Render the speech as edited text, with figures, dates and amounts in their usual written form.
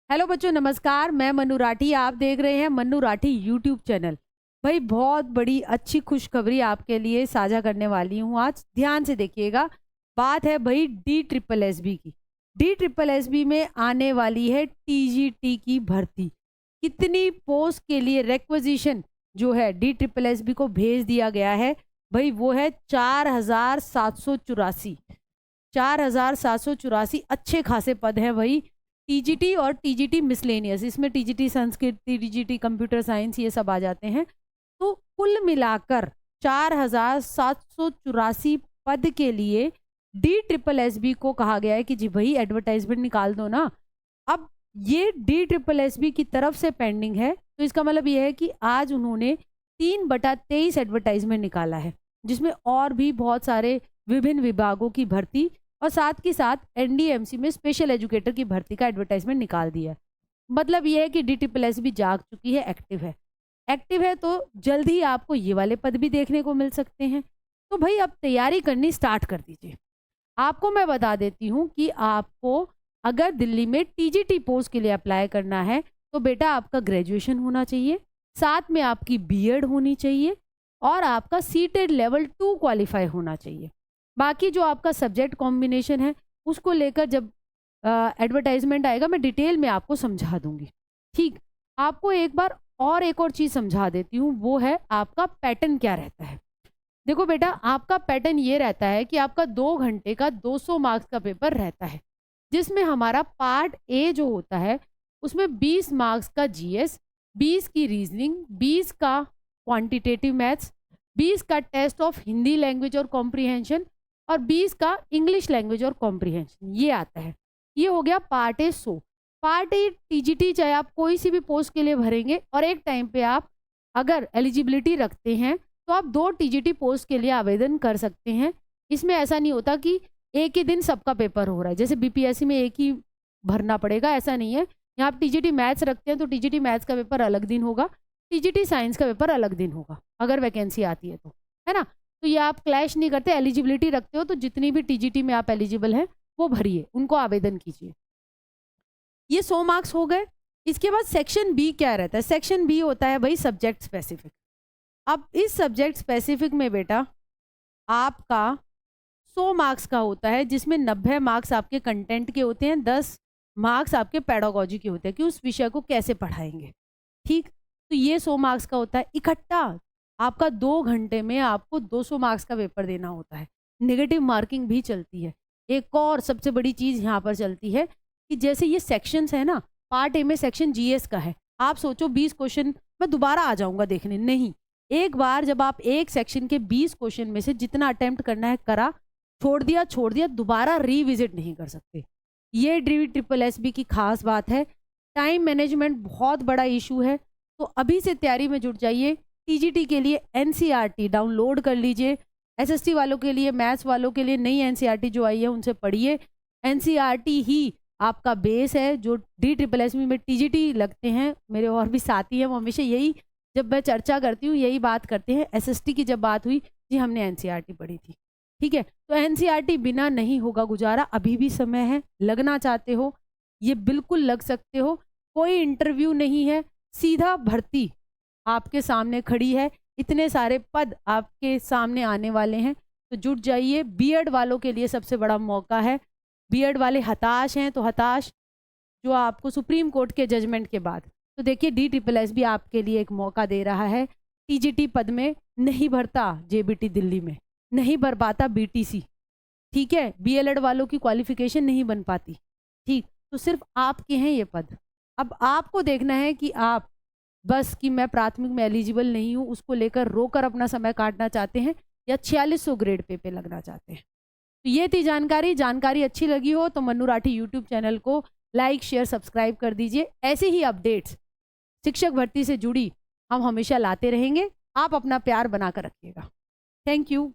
Hello बच्चों, नमस्कार। मैं मनु राठी, आप देख रहे हैं मनु राठी यूट्यूब चैनल। भाई बहुत बड़ी अच्छी खुशखबरी आपके लिए साझा करने वाली हूँ आज। ध्यान से देखिएगा। बात है भाई DSSB की। DSSB में आने वाली है TGT की भर्ती। कितनी पोस्ट के लिए रिक्वेजिशन जो है DSSB को भेज दिया गया है भाई, वो है 4784। 4784 अच्छे खासे पद हैं भाई। TGT और TGT मिसलेनियस, इसमें TGT Sanskrit, TGT computer science, ये सब आ जाते हैं। तो कुल मिलाकर 4784 पद के लिए DSSB को कहा गया है कि जी भाई एडवर्टाइजमेंट निकाल दो ना। अब ये DSSB की तरफ से पेंडिंग है, तो इसका मतलब ये है कि आज उन्होंने 3/23 एडवर्टाइजमेंट निकाला है, जिसमें और भी बहुत सारे विभिन्न विभागों की भर्ती और साथ के साथ NDMC में स्पेशल एजुकेटर की भर्ती का एडवर्टाइजमेंट निकाल दिया है। मतलब ये है कि DSSB जाग चुकी है, एक्टिव है। एक्टिव है तो जल्द ही आपको ये वाले पद भी देखने को मिल सकते हैं। तो भाई अब तैयारी करनी स्टार्ट कर दीजिए। आपको मैं बता देती हूँ कि आपको अगर दिल्ली में TGT पोस्ट के लिए अप्लाई करना है तो बेटा आपका ग्रेजुएशन होना चाहिए, साथ में आपकी BEd होनी चाहिए और आपका सीटेड लेवल 2 क्वालिफाई होना चाहिए। बाकी जो आपका सब्जेक्ट कॉम्बिनेशन है उसको लेकर जब एडवर्टाइजमेंट आएगा मैं डिटेल में आपको समझा दूंगी। ठीक, आपको एक और चीज़ समझा देती हूँ, वो है आपका पैटर्न क्या रहता है। देखो बेटा, आपका पैटर्न ये रहता है कि आपका 2 घंटे का 200 मार्क्स का पेपर रहता है, जिसमें हमारा पार्ट ए जो होता है उसमें 20 मार्क्स का GS, 20 की रीजनिंग, 20 का क्वांटिटेटिव मैथ्स, 20 का टेस्ट ऑफ हिंदी लैंग्वेज और कॉम्प्रीहेंशन और 20 का इंग्लिश लैंग्वेज और कॉम्प्रीहेंशन, ये आता है। ये हो गया part A. Part A TGT चाहे आप कोई सी भी पोस्ट के लिए भरेंगे और एक टाइम पे आप अगर एलिजिबिलिटी रखते हैं तो आप 2 TGT पोस्ट के लिए आवेदन कर सकते हैं। इसमें ऐसा नहीं होता कि एक ही दिन सबका पेपर हो रहा है, जैसे BPSC में एक ही भरना पड़ेगा, ऐसा नहीं है। यहाँ आप TGT मैथ्स रखते हैं तो TGT मैथ्स का पेपर अलग दिन होगा, TGT साइंस का पेपर अलग दिन होगा, अगर वैकेंसी आती है तो, है ना। तो ये आप क्लैश नहीं करते, एलिजिबिलिटी रखते हो तो जितनी भी TGT में आप एलिजिबल हैं वो भरिए, उनको आवेदन कीजिए। ये 100 मार्क्स हो गए। इसके बाद सेक्शन B क्या रहता है? सेक्शन B होता है भाई सब्जेक्ट स्पेसिफिक। अब इस सब्जेक्ट स्पेसिफिक में बेटा आपका 100 मार्क्स का होता है, जिसमें 90 मार्क्स आपके कंटेंट के होते हैं, 10 मार्क्स आपके पेडागोजी के होते हैं कि उस विषय को कैसे पढ़ाएंगे। ठीक, तो ये 100 मार्क्स का होता है। इकट्ठा आपका 2 घंटे में आपको 200 मार्क्स का पेपर देना होता है। नेगेटिव मार्किंग भी चलती है। एक और सबसे बड़ी चीज़ यहाँ पर चलती है कि जैसे ये सेक्शंस है ना, पार्ट ए में सेक्शन GS का है। आप सोचो 20 क्वेश्चन मैं दोबारा आ जाऊँगा देखने, नहीं। एक बार जब आप एक सेक्शन के 20 क्वेश्चन में से जितना अटेम्प्ट करना है करा, छोड़ दिया, दोबारा रिविजिट नहीं कर सकते। ये DSSB की खास बात है। टाइम मैनेजमेंट बहुत बड़ा इशू है, तो अभी से तैयारी में जुट जाइए। TGT के लिए NCERT डाउनलोड कर लीजिए। SST वालों के लिए, मैथ्स वालों के लिए नई NCERT जो आई है उनसे पढ़िए। NCERT ही आपका बेस है। जो DSSB में TGT लगते हैं, मेरे और भी साथी हैं, वो हमेशा यही, जब मैं चर्चा करती हूँ यही बात करते हैं। SST की जब बात हुई, जी हमने NCERT पढ़ी थी, ठीक है। तो NCERT बिना नहीं होगा गुजारा, अभी भी समय है। लगना चाहते हो ये बिल्कुल लग सकते हो, कोई इंटरव्यू नहीं है, सीधा भर्ती आपके सामने खड़ी है। इतने सारे पद आपके सामने आने वाले हैं, तो जुट जाइए। BEd वालों के लिए सबसे बड़ा मौका है। BEd वाले हताश हैं तो हताश, जो आपको सुप्रीम कोर्ट के जजमेंट के बाद, तो देखिए DSSB आपके लिए एक मौका दे रहा है। TGT पद में नहीं भरता JBT दिल्ली में, नहीं भर पाता BTC, ठीक है। BLED वालों की क्वालिफिकेशन नहीं बन पाती, ठीक। तो सिर्फ आपके हैं ये पद। अब आपको देखना है कि आप बस कि मैं प्राथमिक में एलिजिबल नहीं हूँ उसको लेकर रोकर अपना समय काटना चाहते हैं, या 4600 ग्रेड पे लगना चाहते हैं। तो ये थी जानकारी अच्छी लगी हो तो मनु राठी यूट्यूब चैनल को लाइक, शेयर, सब्सक्राइब कर दीजिए। ऐसे ही अपडेट्स शिक्षक भर्ती से जुड़ी हम हमेशा लाते रहेंगे। आप अपना प्यार बनाकर रखिएगा। Thank you.